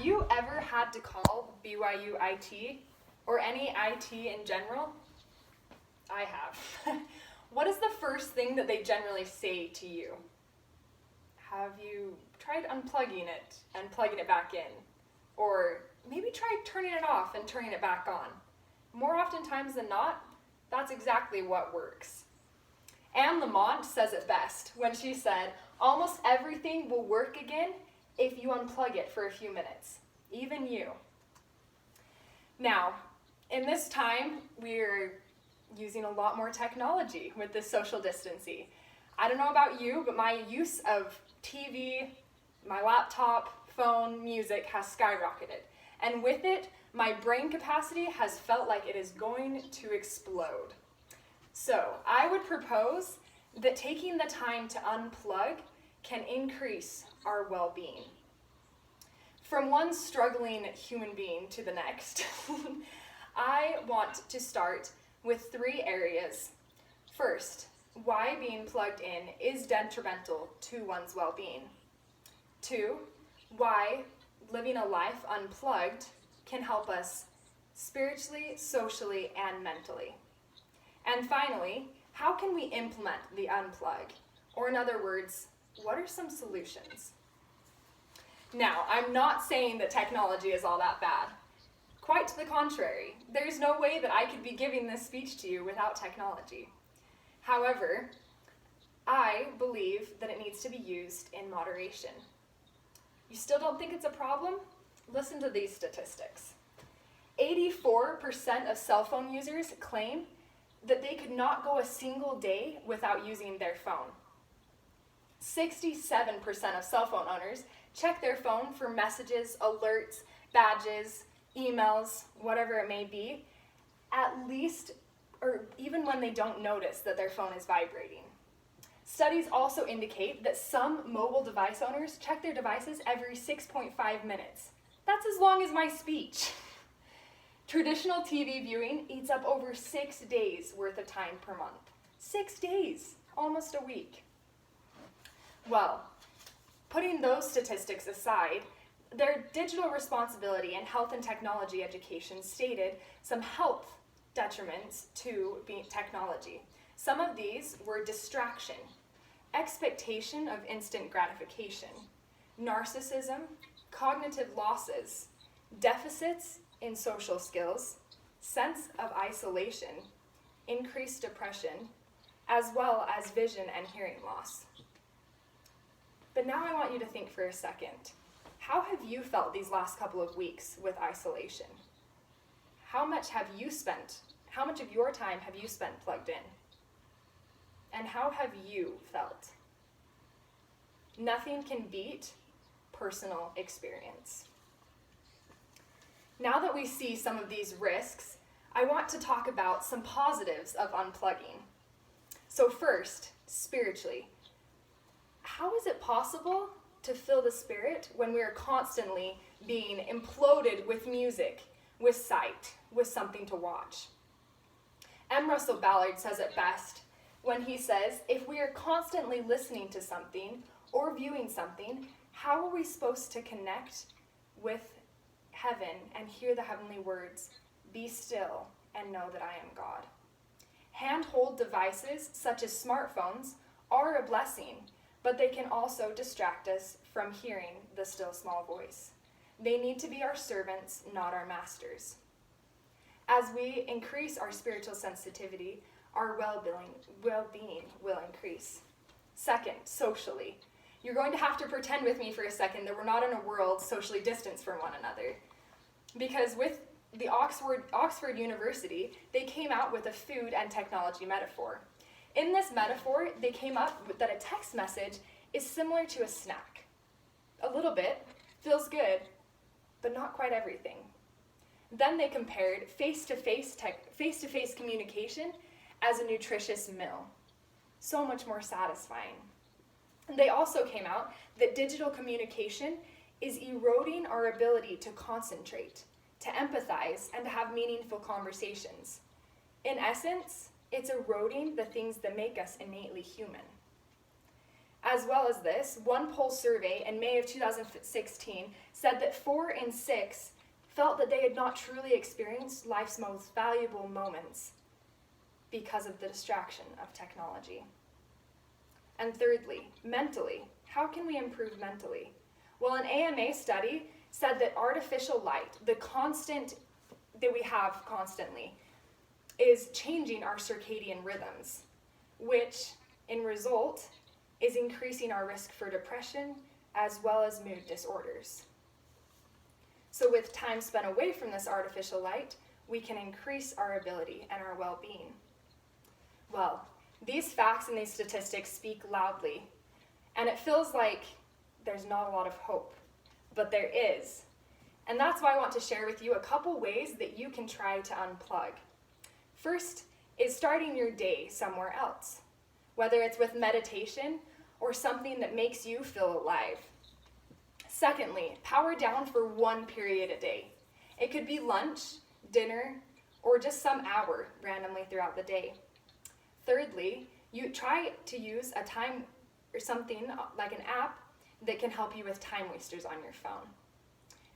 Have you ever had to call BYU IT or any IT in general? I have. What is the first thing that they generally say to you? Have you tried unplugging it and plugging it back in? Or maybe try turning it off and turning it back on? More oftentimes than not, that's exactly what works. Anne Lamont says it best when she said, almost everything will work again if you unplug it for a few minutes, even you. Now, in this time, we're using a lot more technology with this social distancing. I don't know about you, but my use of TV, my laptop, phone, music has skyrocketed. And with it, my brain capacity has felt like it is going to explode. So I would propose that taking the time to unplug can increase our well-being. From one struggling human being to the next, I want to start with 3 areas. First, why being plugged in is detrimental to one's well-being. 2, why living a life unplugged can help us spiritually, socially, and mentally. And finally, how can we implement the unplug? Or in other words, what are some solutions? Now, I'm not saying that technology is all that bad. Quite to the contrary. There's no way that I could be giving this speech to you without technology. However, I believe that it needs to be used in moderation. You still don't think it's a problem? Listen to these statistics. 84% of cell phone users claim that they could not go a single day without using their phone. 67% of cell phone owners check their phone for messages, alerts, badges, emails, whatever it may be, at least or even when they don't notice that their phone is vibrating. Studies also indicate that some mobile device owners check their devices every 6.5 minutes. That's as long as my speech. Traditional TV viewing eats up over 6 days worth of time per month. 6 days, almost a week. Well, putting those statistics aside, their digital responsibility and health and technology education stated some health detriments to technology. Some of these were distraction, expectation of instant gratification, narcissism, cognitive losses, deficits in social skills, sense of isolation, increased depression, as well as vision and hearing loss. But now I want you to think for a second. How have you felt these last couple of weeks with isolation? How much of your time have you spent plugged in? And how have you felt? Nothing can beat personal experience. Now that we see some of these risks, I want to talk about some positives of unplugging. So first, spiritually. How is it possible to fill the Spirit when we are constantly being imploded with music, with sight, with something to watch? M. Russell Ballard says it best when he says, if we are constantly listening to something or viewing something, how are we supposed to connect with heaven and hear the heavenly words, be still and know that I am God? Handheld devices such as smartphones are a blessing, but they can also distract us from hearing the still small voice. They need to be our servants, not our masters. As we increase our spiritual sensitivity, our well-being will increase. Second, socially. You're going to have to pretend with me for a second that we're not in a world socially distanced from one another. Because with the Oxford University, they came out with a food and technology metaphor. In this metaphor, they came up with that a text message is similar to a snack. A little bit, feels good, but not quite everything. Then they compared face-to-face communication as a nutritious meal. So much more satisfying. And they also came out that digital communication is eroding our ability to concentrate, to empathize, and to have meaningful conversations. In essence, it's eroding the things that make us innately human. As well as this, one poll survey in May of 2016 said that 4 in 6 felt that they had not truly experienced life's most valuable moments because of the distraction of technology. And thirdly, mentally. How can we improve mentally? Well, an AMA study said that artificial light, the constant that we have constantly, is changing our circadian rhythms, which in result is increasing our risk for depression as well as mood disorders. So with time spent away from this artificial light, we can increase our ability and our well-being. Well, these facts and these statistics speak loudly, and it feels like there's not a lot of hope, but there is. And that's why I want to share with you a couple ways that you can try to unplug. First is starting your day somewhere else, whether it's with meditation or something that makes you feel alive. Secondly, power down for one period a day. It could be lunch, dinner, or just some hour randomly throughout the day. Thirdly, you try to use a time or something like an app that can help you with time wasters on your phone.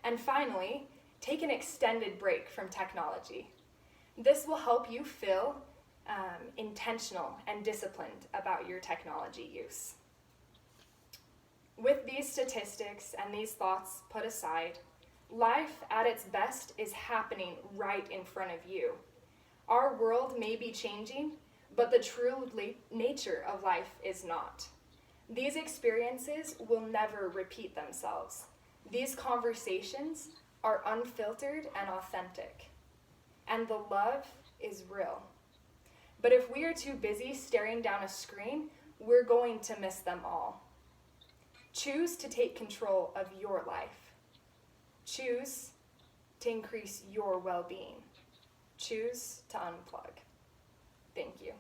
And finally, take an extended break from technology. This will help you feel intentional and disciplined about your technology use. With these statistics and these thoughts put aside, life at its best is happening right in front of you. Our world may be changing, but the true nature of life is not. These experiences will never repeat themselves. These conversations are unfiltered and authentic, and the love is real. But if we are too busy staring down a screen, we're going to miss them all. Choose to take control of your life. Choose to increase your well-being. Choose to unplug. Thank you.